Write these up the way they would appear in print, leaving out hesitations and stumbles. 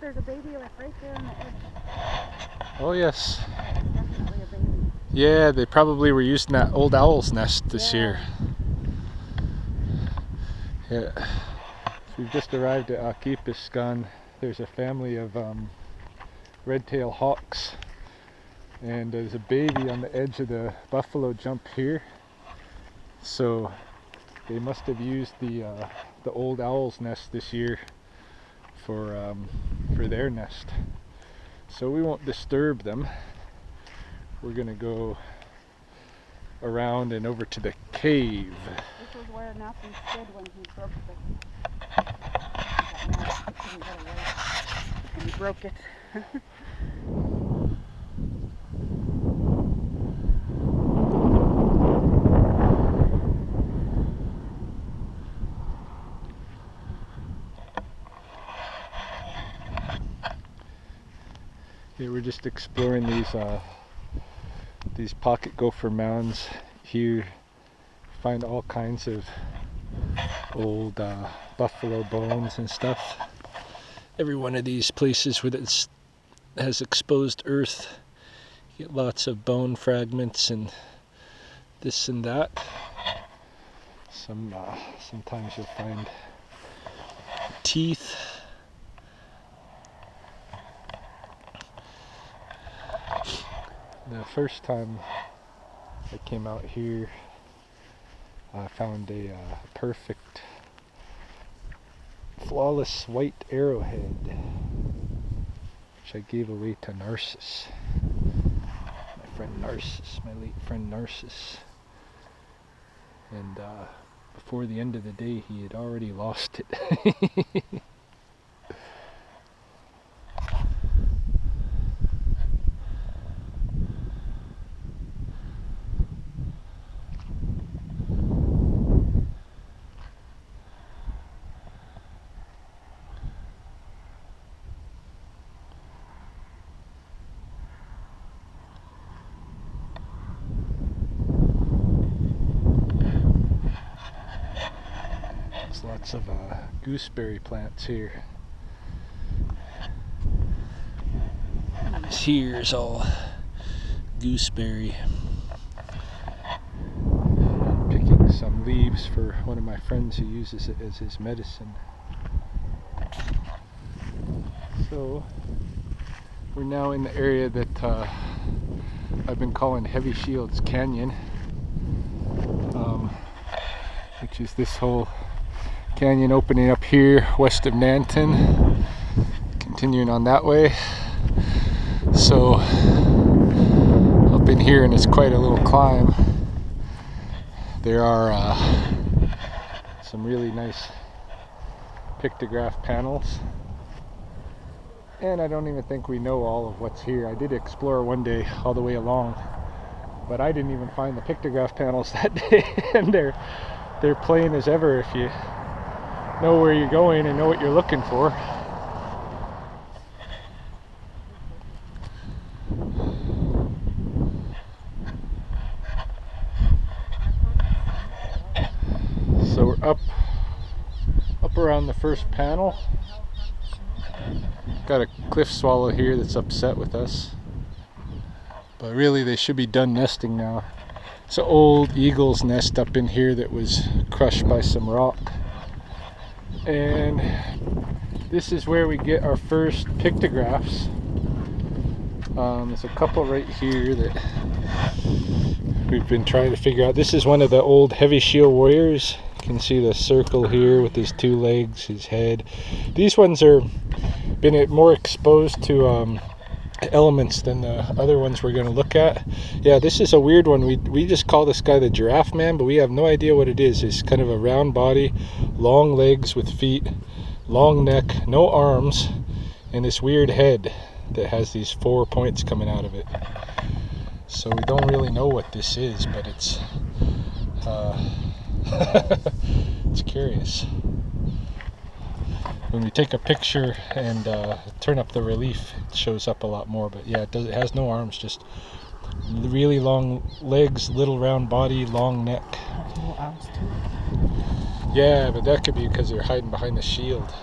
there's a baby like right there on the edge. Oh yes. That's definitely a baby. Yeah, they probably were using that old owl's nest this year. Yeah. So we've just arrived at Aakiipisskan. There's a family of red-tailed hawks, and there's a baby on the edge of the buffalo jump here. So they must have used the old owl's nest this year for their nest. So we won't disturb them. We're gonna go around and over to the cave. This was where Nanton stood when he broke the... And he broke it. Yeah, we're just exploring these pocket gopher mounds here. Find all kinds of old buffalo bones and stuff. Every one of these places where it has exposed earth, you get lots of bone fragments and this and that. Sometimes you'll find teeth. The first time I came out here, I found a perfect, flawless white arrowhead, which I gave away to Narcissus, my friend Narcissus, my late friend Narcissus. And before the end of the day, he had already lost it. Lots of gooseberry plants here. This here's all gooseberry. I'm picking some leaves for one of my friends who uses it as his medicine. So we're now in the area that I've been calling Heavy Shields Canyon, which is this whole canyon opening up here west of Nanton, continuing on that way. So up in here, and it's quite a little climb. There are some really nice pictograph panels, and I don't even think we know all of what's here. I did explore one day all the way along, but I didn't even find the pictograph panels that day. And they're plain as ever if you know where you're going and know what you're looking for. So we're up around the first panel. Got a cliff swallow here that's upset with us, but really they should be done nesting now. It's an old eagle's nest up in here that was crushed by some rock. And this is where we get our first pictographs. There's a couple right here that we've been trying to figure out. This is one of the old Heavy Shield warriors. You can see the circle here with his two legs, his head. These ones are been more exposed to elements than the other ones we're going to look at. Yeah, this is a weird one. We just call this guy the giraffe man, but we have no idea what it is. It's kind of a round body, long legs with feet, long neck, no arms, and this weird head that has these 4 points coming out of it. So we don't really know what this is, but it's it's curious. When we take a picture and turn up the relief, it shows up a lot more. But yeah, it has no arms, just really long legs, little round body, long neck. No arms too. Yeah, but that could be because they're hiding behind the shield.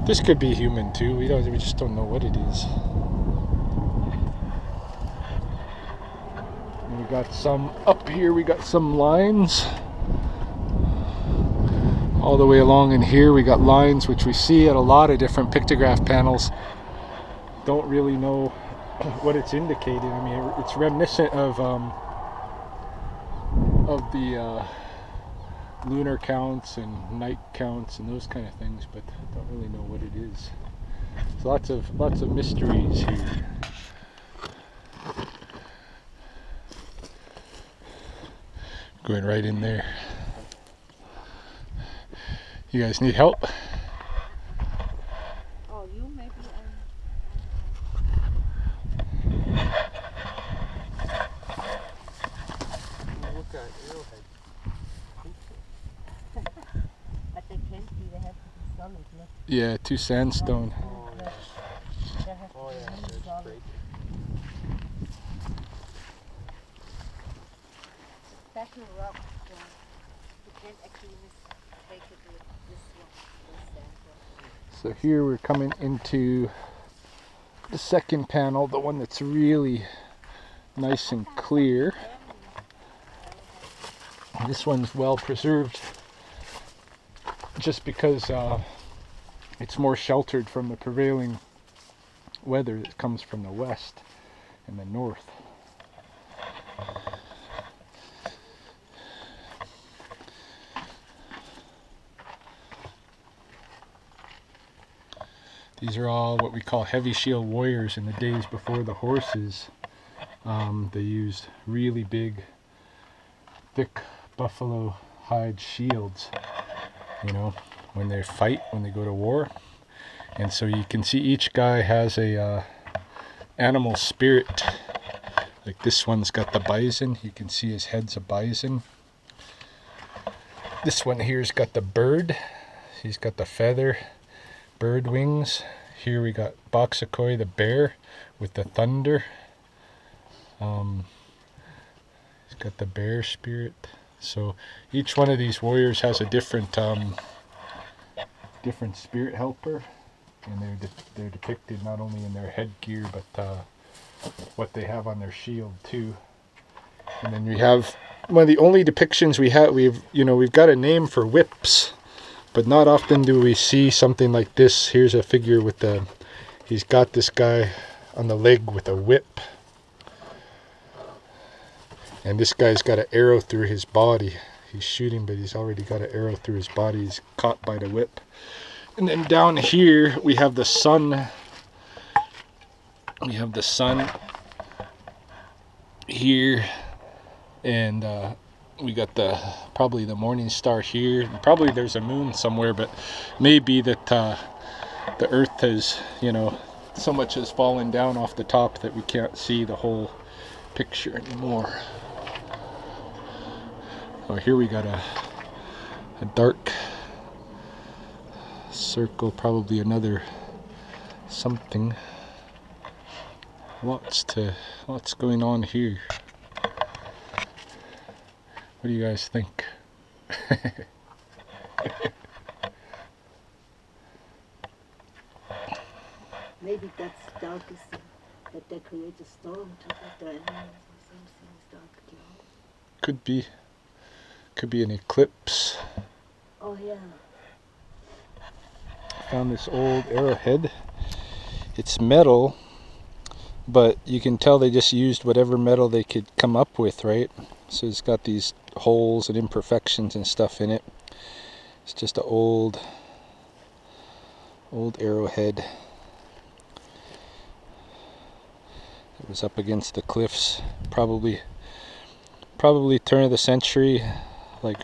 This could be human too. We just don't know what it is. And we got some up here. We got some lines all the way along in here. We got lines which we see at a lot of different pictograph panels. Don't really know what it's indicating. I mean, it's reminiscent of the lunar counts and night counts and those kind of things, but don't really know what it is. So lots of mysteries here. Going right in there. You guys need help? Oh, you maybe. Look at arrowhead. But they can't be. They have to be solid. Look. Yeah, 2 sandstone. Oh yeah. They have to Oh be yeah, really that's solid. great. Special rock. You can't actually mistake it with this one. So here we're coming into the second panel, the one that's really nice and clear. This one's well preserved just because it's more sheltered from the prevailing weather that comes from the west and the north. These are all what we call heavy shield warriors. In the days before the horses, they used really big, thick buffalo hide shields, you know, when they fight, when they go to war. And so you can see each guy has a animal spirit. Like this one's got the bison. You can see his head's a bison. This one here's got the bird. He's got the feather. Bird wings. Here we got Boxakoi the bear with the thunder. He's got the bear spirit. So each one of these warriors has a different different spirit helper, and they're depicted not only in their headgear but what they have on their shield too. And then we have one of the only depictions we've got a name for whips. But not often do we see something like this. Here's a figure with he's got this guy on the leg with a whip. And this guy's got an arrow through his body. He's shooting, but he's already got an arrow through his body. He's caught by the whip. And then down here we have the sun. We have the sun here. And we got probably the morning star here. Probably there's a moon somewhere, but maybe that the earth has, so much has fallen down off the top that we can't see the whole picture anymore. Oh, here we got a dark circle, probably another something. Lots going on here. What do you guys think? Maybe that's dark is that they create a storm to get the animals or something dark cloud. Could be an eclipse. Oh yeah. Found this old arrowhead. It's metal, but you can tell they just used whatever metal they could come up with, right? So it's got these holes and imperfections and stuff in it. It's just an old arrowhead. It was up against the cliffs, probably turn of the century, like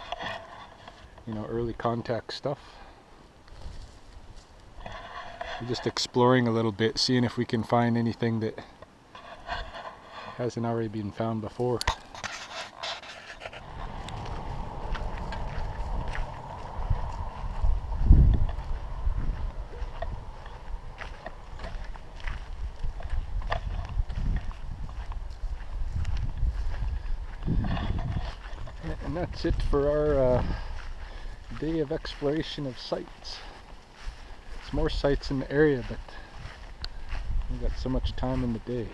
early contact stuff. We're just exploring a little bit, seeing if we can find anything that hasn't already been found before. And that's it for our day of exploration of sites. It's There's more sites in the area, but we've got so much time in the day.